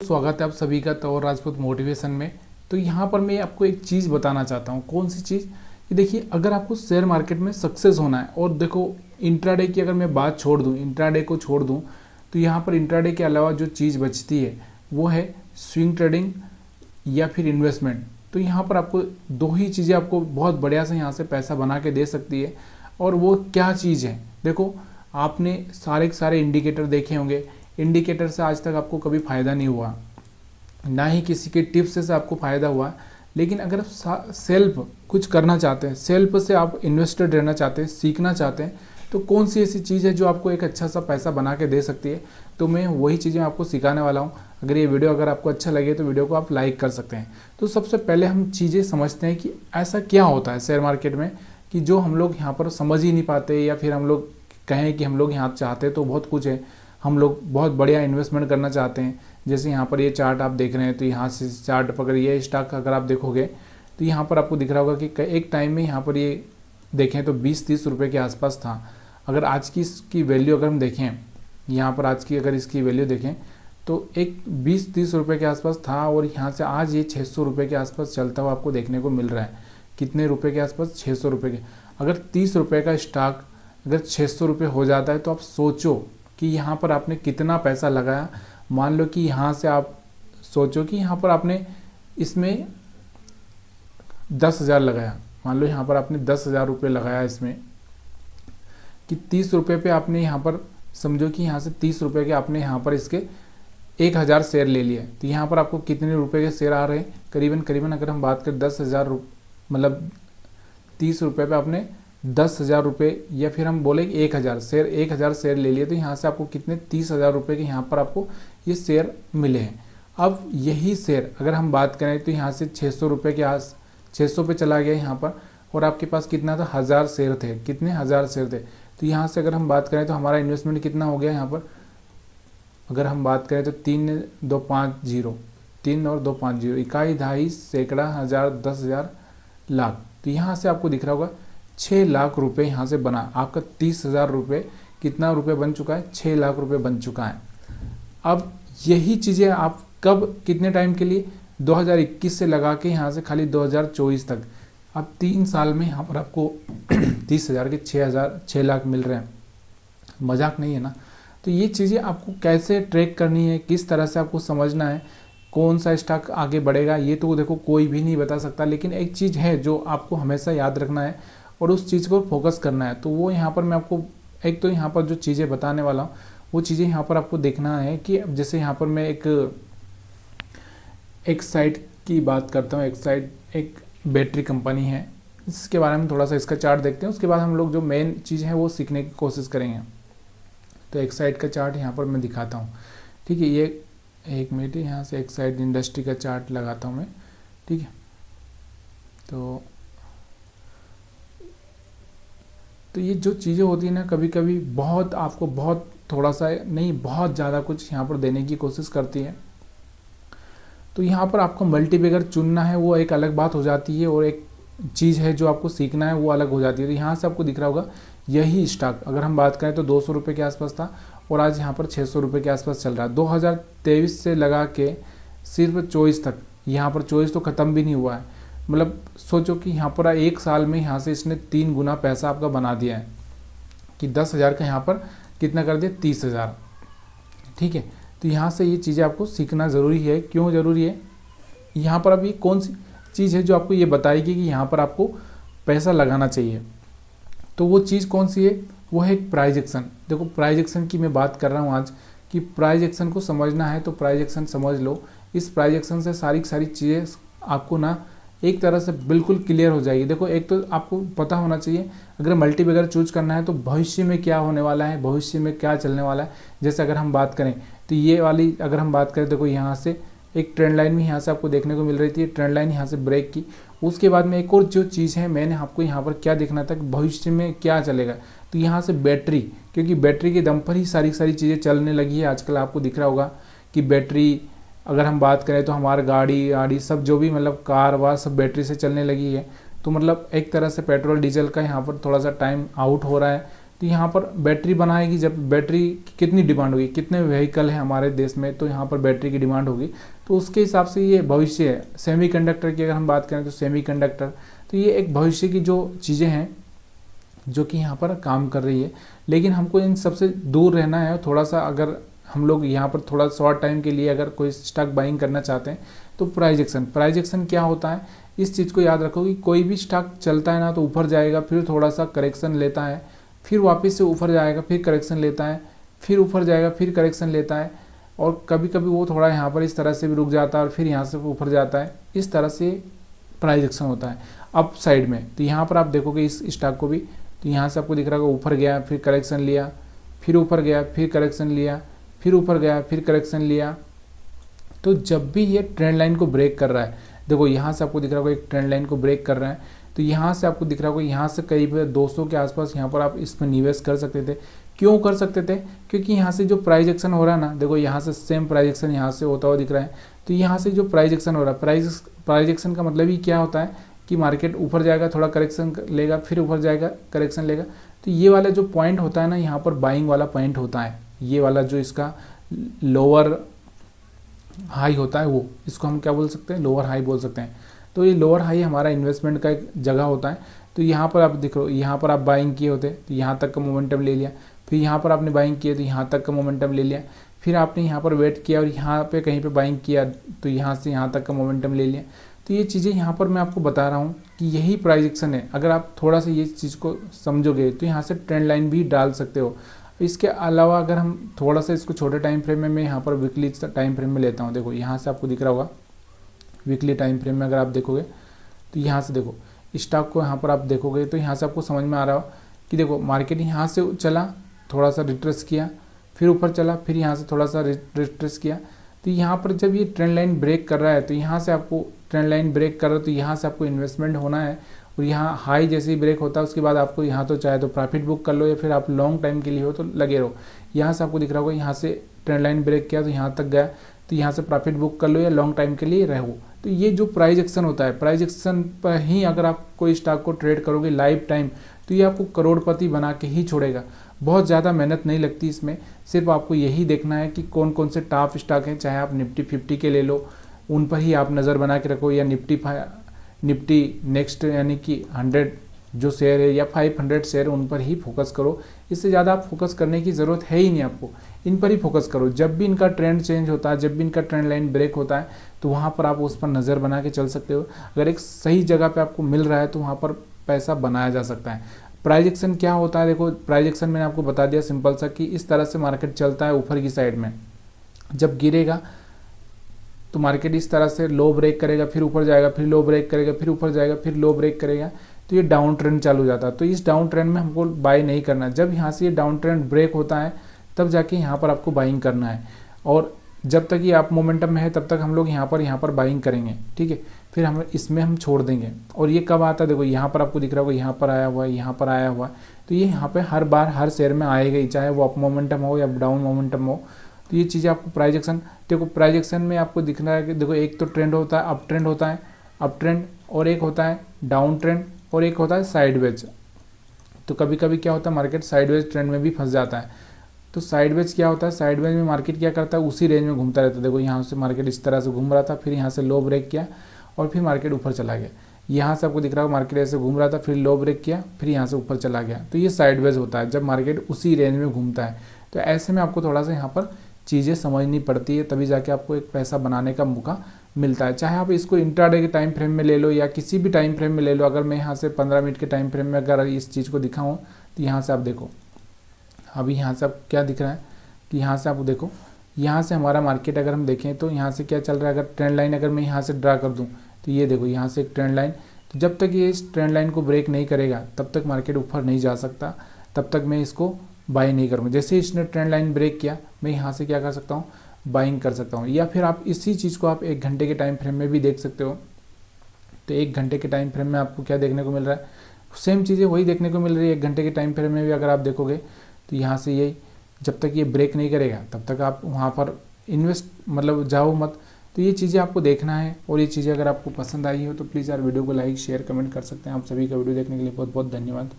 स्वागत है आप सभी का तौर राजपूत मोटिवेशन में। तो यहाँ पर मैं आपको एक चीज़ बताना चाहता हूँ। कौन सी चीज़? कि देखिए, अगर आपको शेयर मार्केट में सक्सेस होना है, और देखो इंट्राडे की अगर मैं बात छोड़ दूँ, इंट्राडे को छोड़ दूँ, तो यहाँ पर इंट्राडे के अलावा जो चीज़ बचती है वो है स्विंग ट्रेडिंग या फिर इन्वेस्टमेंट। तो यहाँ पर आपको दो ही चीज़ें आपको बहुत बढ़िया से यहाँ से पैसा बना के दे सकती है। और वो क्या चीज़ है? देखो, आपने सारे के सारे इंडिकेटर देखे होंगे। इंडिकेटर से आज तक आपको कभी फ़ायदा नहीं हुआ, ना ही किसी के टिप्स से आपको फ़ायदा हुआ। लेकिन अगर आप सेल्फ कुछ करना चाहते हैं, सेल्फ से आप इन्वेस्टेड रहना चाहते हैं, सीखना चाहते हैं, तो कौन सी ऐसी चीज़ है जो आपको एक अच्छा सा पैसा बना के दे सकती है? तो मैं वही चीज़ें आपको सिखाने वाला हूँ। अगर ये वीडियो अगर आपको अच्छा लगे तो वीडियो को आप लाइक कर सकते हैं। तो सबसे पहले हम चीज़ें समझते हैं कि ऐसा क्या होता है शेयर मार्केट में कि जो हम लोग यहाँ पर समझ ही नहीं पाते, या फिर हम लोग कहें कि हम लोग यहाँ चाहते तो बहुत कुछ है, हम लोग बहुत बढ़िया इन्वेस्टमेंट करना चाहते हैं। जैसे यहाँ पर ये चार्ट आप देख रहे हैं, तो यहाँ से चार्ट पकड़, ये स्टॉक अगर आप देखोगे तो यहाँ पर आपको दिख रहा होगा कि एक टाइम में यहाँ पर ये देखें तो 20-30 रुपये के आसपास था। अगर आज की इसकी वैल्यू अगर हम देखें, यहाँ पर आज की अगर इसकी वैल्यू देखें तो एक 20-30 रुपये के आसपास था, और यहाँ से आज ये 600 रुपये के आसपास चलता हुआ आपको देखने को मिल रहा है। कितने रुपये के आसपास? 600 रुपये के। अगर 30 रुपये का स्टॉक अगर 600 रुपये हो जाता है, तो आप सोचो कि यहाँ पर आपने कितना पैसा लगाया। मान लो कि यहाँ से आप सोचो कि यहाँ पर आपने इसमें 10,000 लगाया। मान लो यहाँ पर आपने 10,000 रुपये लगाया इसमें, कि 30 रुपये पे आपने यहाँ पर समझो कि यहाँ से 30 रुपये के आपने यहाँ पर इसके 1,000 शेयर ले लिए। तो यहाँ पर आपको कितने रुपए के शेयर आ रहे हैं? करीबन अगर हम बात करें 10,000 मतलब 30 रुपये पे आपने 10,000 रुपये, या फिर हम बोले 1,000 शेयर ले लिए, तो यहाँ से आपको कितने 30,000 रुपये के यहाँ पर आपको ये शेयर मिले हैं। अब यही शेयर अगर हम बात करें तो यहाँ से 600 रुपये के 600 पे चला गया यहाँ पर, और आपके पास कितना था? 1,000 शेयर थे। कितने? 1,000 शेयर थे। तो यहाँ से अगर हम बात करें तो हमारा इन्वेस्टमेंट कितना हो गया यहाँ पर? अगर हम बात करें तो 3,250, 3 और 250, इकाई, दहाई, सैकड़ा, हज़ार, 10,000, लाख। तो यहाँ से आपको दिख रहा होगा 6 लाख रुपए यहाँ से बना। आपका 30,000 रुपये कितना रुपये बन चुका है? 6 लाख रुपये बन चुका है। अब यही चीज़ें आप कब, कितने टाइम के लिए? 2021 से लगा के यहाँ से खाली 2024 तक, अब 3 साल में यहाँ पर आपको 30,000 के 6 लाख मिल रहे हैं। मजाक नहीं है ना? तो ये चीज़ें आपको कैसे ट्रैक करनी है, किस तरह से आपको समझना है, कौन सा स्टॉक आगे बढ़ेगा, ये तो देखो कोई भी नहीं बता सकता। लेकिन एक चीज़ है जो आपको हमेशा याद रखना है और उस चीज़ को फोकस करना है। तो वो यहाँ पर मैं आपको एक तो यहाँ पर जो चीज़ें बताने वाला हूँ वो चीज़ें यहाँ पर आपको देखना है। कि जैसे यहाँ पर मैं एक साइट की बात करता हूँ। एक साइट एक बैटरी कंपनी है, इसके बारे में थोड़ा सा इसका चार्ट देखते हैं। उसके बाद हम लोग जो मेन चीज़ है वो सीखने की कोशिश करेंगे। तो एक साइड का चार्ट यहाँ पर मैं दिखाता हूँ, ठीक है। ये एक मिनट, यहाँ से एक साइड इंडस्ट्री का चार्ट लगाता हूँ मैं, ठीक है। तो ये जो चीज़ें होती है ना, कभी कभी बहुत आपको बहुत थोड़ा सा नहीं, बहुत ज़्यादा कुछ यहाँ पर देने की कोशिश करती है। तो यहाँ पर आपको मल्टीबैगर चुनना है, वो एक अलग बात हो जाती है, और एक चीज़ है जो आपको सीखना है वो अलग हो जाती है। तो यहाँ से आपको दिख रहा होगा यही स्टॉक अगर हम बात करें तो 200 रुपये के आसपास था, और आज यहाँ पर 600 रुपये के आसपास चल रहा है। 2023 से लगा के सिर्फ 24 तक, यहाँ पर 24 तो ख़त्म भी नहीं हुआ है। मतलब सोचो कि यहाँ पर 1 साल में यहाँ से इसने 3 गुना पैसा आपका बना दिया है, कि 10,000 का यहाँ पर कितना कर दिया? 30,000, ठीक है। तो यहाँ से ये चीज़ें आपको सीखना ज़रूरी है। क्यों ज़रूरी है? यहाँ पर अभी कौन सी चीज़ है जो आपको ये बताएगी कि यहाँ पर आपको पैसा लगाना चाहिए? तो वो चीज़ कौन सी है? वो है एक प्राइस एक्शन। देखो, प्राइस एक्शन की मैं बात कर रहा हूँ आज, कि प्राइस एक्शन को समझना है तो प्राइस एक्शन समझ लो। इस प्राइस एक्शन से सारी चीज़ें आपको ना एक तरह से बिल्कुल क्लियर हो जाएगी। देखो, एक तो आपको पता होना चाहिए अगर मल्टीबैगर चूज करना है तो भविष्य में क्या होने वाला है, भविष्य में क्या चलने वाला है। जैसे अगर हम बात करें तो ये वाली अगर हम बात करें, देखो यहाँ से एक ट्रेंड लाइन भी यहाँ से आपको देखने को मिल रही थी, ट्रेंड लाइन यहाँ से ब्रेक की। उसके बाद में एक और जो चीज़ है, मैंने आपको यहाँ पर क्या देखना था, भविष्य में क्या चलेगा। तो यहाँ से बैटरी, क्योंकि बैटरी के दम पर ही सारी चीज़ें चलने लगी है आजकल। आपको दिख रहा होगा कि बैटरी अगर हम बात करें तो हमारा गाड़ी सब जो भी मतलब कार वार सब बैटरी से चलने लगी है। तो मतलब एक तरह से पेट्रोल डीजल का यहाँ पर थोड़ा सा टाइम आउट हो रहा है। तो तो यहाँ पर बैटरी बनाएगी, जब बैटरी की कितनी डिमांड होगी, कितने व्हीकल हैं हमारे देश में, तो यहाँ पर बैटरी की डिमांड होगी, तो उसके हिसाब से ये भविष्य है। सेमीकंडक्टर की अगर हम बात करें तो सेमीकंडक्टर, तो ये एक भविष्य की जो चीज़ें हैं जो कि यहाँ पर काम कर रही है। लेकिन हमको इन सबसे दूर रहना है थोड़ा सा। अगर हम लोग यहाँ पर थोड़ा शॉर्ट टाइम के लिए अगर कोई स्टॉक बाइंग करना चाहते हैं तो प्राइस एक्शन क्या होता है, इस चीज़ को याद रखो कि कोई भी स्टॉक चलता है ना तो ऊपर जाएगा, फिर थोड़ा सा करेक्शन लेता है, फिर वापस से ऊपर जाएगा, फिर करेक्शन लेता है, फिर ऊपर जाएगा, फिर करेक्शन लेता है, और कभी कभी वो थोड़ा यहाँ पर इस तरह से भी रुक जाता है और फिर यहाँ से ऊपर जाता है। इस तरह से प्राइस एक्शन होता है अप साइड में। तो यहाँ पर आप देखोगे इस स्टॉक को भी, तो यहाँ से आपको दिख रहा होगा ऊपर गया, फिर करेक्शन लिया, फिर ऊपर गया, फिर करेक्शन लिया, फिर ऊपर गया, फिर करेक्शन लिया। तो जब भी ये ट्रेंड लाइन को ब्रेक कर रहा है, देखो यहाँ से आपको दिख रहा होगा एक ट्रेंड लाइन को ब्रेक कर रहा है, तो यहाँ से आपको दिख रहा होगा यहाँ से करीब 200 के आसपास यहाँ पर आप इसमें निवेश कर सकते थे। क्यों कर सकते थे? क्योंकि यहाँ से जो प्राइस एक्शन हो रहा है ना, देखो यहाँ से सेम प्राइस एक्शन यहाँ से होता हुआ दिख रहा है। तो यहाँ से जो प्राइस एक्शन हो रहा है, प्राइस एक्शन का मतलब ही क्या होता है कि मार्केट ऊपर जाएगा, थोड़ा करेक्शन लेगा, फिर ऊपर जाएगा, करेक्शन लेगा। तो ये वाला जो पॉइंट होता है ना, यहाँ पर बाइंग वाला पॉइंट होता है। ये वाला जो इसका लोअर हाई होता है, वो इसको हम क्या बोल सकते हैं, लोअर हाई बोल सकते हैं। तो ये लोअर हाई हमारा इन्वेस्टमेंट का एक जगह होता है। तो यहाँ पर आप देख लो, यहाँ पर आप बाइंग किए होते तो यहाँ तक का मोमेंटम ले लिया, फिर यहाँ पर आपने बाइंग किए तो यहाँ तक का मोमेंटम ले लिया, फिर आपने यहाँ पर वेट किया और यहाँ पे कहीं पे बाइंग किया तो यहाँ से यहाँ तक का मोमेंटम ले लिया। तो ये चीज़ें यहाँ पर मैं आपको बता रहा हूँ कि यही प्राइस एक्शन है। अगर आप थोड़ा सा ये चीज़ को समझोगे तो यहाँ से ट्रेंड लाइन भी डाल सकते हो। इसके अलावा अगर हम थोड़ा सा इसको छोटे टाइम फ्रेम में, मैं यहाँ पर वीकली टाइम फ्रेम में लेता हूँ। देखो यहाँ से आपको दिख रहा होगा वीकली टाइम फ्रेम में अगर आप देखोगे तो यहाँ से देखो स्टॉक को, यहाँ पर आप देखोगे तो यहाँ से आपको समझ में आ रहा हो कि देखो मार्केट यहाँ से चला, थोड़ा सा रिट्रेस किया, फिर ऊपर चला, फिर यहाँ से थोड़ा सा रिट्रेस किया। तो यहाँ पर जब ये ट्रेंड लाइन ब्रेक कर रहा है तो यहाँ से आपको ट्रेंड लाइन ब्रेक कर रहा है तो यहाँ से आपको इन्वेस्टमेंट होना है। और यहाँ हाई जैसे ही ब्रेक होता है उसके बाद आपको यहाँ तो चाहे तो प्रॉफिट बुक कर लो या फिर आप लॉन्ग टाइम के लिए हो तो लगे रहो। यहाँ से आपको दिख रहा होगा यहाँ से ट्रेंड लाइन ब्रेक किया तो यहाँ तक गया, तो यहाँ से प्रॉफिट बुक कर लो या लॉन्ग टाइम के लिए रहो। तो ये जो प्राइस एक्शन होता है, प्राइस एक्शन पर ही अगर आप कोई स्टॉक को ट्रेड करोगे लाइफ टाइम तो ये आपको करोड़पति बना के ही छोड़ेगा। बहुत ज़्यादा मेहनत नहीं लगती इसमें, सिर्फ आपको यही देखना है कि कौन कौन से टॉप स्टॉक हैं, चाहे आप निफ्टी 50 के ले लो, उन पर ही आप नज़र बना के रखो, या निफ्टी नेक्स्ट यानी कि 100 जो शेयर है या 500 शेयर उन पर ही फोकस करो। इससे ज़्यादा आप फोकस करने की ज़रूरत है ही नहीं, आपको इन पर ही फोकस करो। जब भी इनका ट्रेंड चेंज होता है, जब भी इनका ट्रेंड लाइन ब्रेक होता है तो वहाँ पर आप उस पर नज़र बना के चल सकते हो। अगर एक सही जगह पे आपको मिल रहा है तो वहाँ पर पैसा बनाया जा सकता है। प्राइस एक्शन क्या होता है, देखो प्राइस एक्शन मैंने आपको बता दिया सिंपल सा कि इस तरह से मार्केट चलता है ऊपर की साइड में। जब गिरेगा तो मार्केट इस तरह से लो ब्रेक करेगा, फिर ऊपर जाएगा, फिर लो ब्रेक करेगा, फिर ऊपर जाएगा, फिर लो ब्रेक करेगा, तो ये डाउन ट्रेंड चालू हो जाता है। तो इस डाउन ट्रेंड में हमको बाई नहीं करना। जब यहाँ से ये डाउन ट्रेंड ब्रेक होता है तब जाके यहाँ पर आपको बाइंग करना है, और जब तक ये अप मोमेंटम में है तब तक हम लोग यहाँ पर बाइंग करेंगे, ठीक है। फिर हम इसमें हम छोड़ देंगे। और ये कब आता है, देखो यहाँ पर आपको दिख रहा होगा यहाँ पर आया हुआ है, यहाँ पर आया हुआ है, तो ये यहाँ पे हर बार हर शेयर में आएगा ही, चाहे वो अप मोमेंटम हो या डाउन मोमेंटम हो। तो ये चीज़ें आपको प्राइस एक्शन, देखो प्राइस एक्शन में आपको दिख रहा है कि देखो एक तो ट्रेंड होता है, अप ट्रेंड होता है, अप ट्रेंड, और एक होता है डाउन ट्रेंड, और एक होता है साइडवेज। तो कभी कभी क्या होता है मार्केट साइडवेज ट्रेंड में भी फंस जाता है। तो साइडवेज क्या होता है, साइडवेज में मार्केट क्या करता है, उसी रेंज में घूमता रहता है। देखो यहाँ से मार्केट इस तरह से घूम रहा था, फिर यहाँ से लो ब्रेक किया और फिर मार्केट ऊपर चला गया। यहाँ से आपको दिख रहा है मार्केट ऐसे घूम रहा था, फिर लो ब्रेक किया, फिर यहाँ से ऊपर चला गया। तो ये साइडवेज होता है जब मार्केट उसी रेंज में घूमता है। तो ऐसे में आपको थोड़ा सा यहाँ पर चीज़ें समझनी पड़ती है, तभी जाके आपको एक पैसा बनाने का मौका मिलता है। चाहे आप इसको इंट्राडे के टाइम फ्रेम में ले लो या किसी भी टाइम फ्रेम में ले लो। अगर मैं यहाँ से 15 मिनट के टाइम फ्रेम में अगर इस चीज़ को दिखाऊँ तो यहाँ से आप देखो, अभी यहाँ से आप क्या दिख रहा है कि यहाँ से आप देखो, यहाँ से हमारा मार्केट अगर हम देखें तो यहाँ से क्या चल रहा है। अगर ट्रेंड लाइन अगर मैं यहाँ से ड्रा कर दूँ तो ये देखो यहाँ से एक ट्रेंड लाइन, तो जब तक ये इस ट्रेंड लाइन को ब्रेक नहीं करेगा तब तक मार्केट ऊपर नहीं जा सकता, तब तक मैं इसको बाई नहीं करूँगा। जैसे इसने ट्रेंड लाइन ब्रेक किया, मैं यहाँ से क्या कर सकता हूँ, बाइंग कर सकता हूँ। या फिर आप इसी चीज़ को आप 1 घंटे के टाइम फ्रेम में भी देख सकते हो। तो 1 घंटे के टाइम फ्रेम में आपको क्या देखने को मिल रहा है, सेम चीज़ें वही देखने को मिल रही है 1 घंटे के टाइम फ्रेम में भी। अगर आप देखोगे तो यहाँ से यही, जब तक ये ब्रेक नहीं करेगा तब तक आप वहाँ पर इन्वेस्ट मतलब जाओ मत। तो ये चीज़ें आपको देखना है, और ये चीज़ें अगर आपको पसंद आई हो तो प्लीज़ यार वीडियो को लाइक शेयर कमेंट कर सकते हैं। आप सभी का वीडियो देखने के लिए बहुत बहुत धन्यवाद।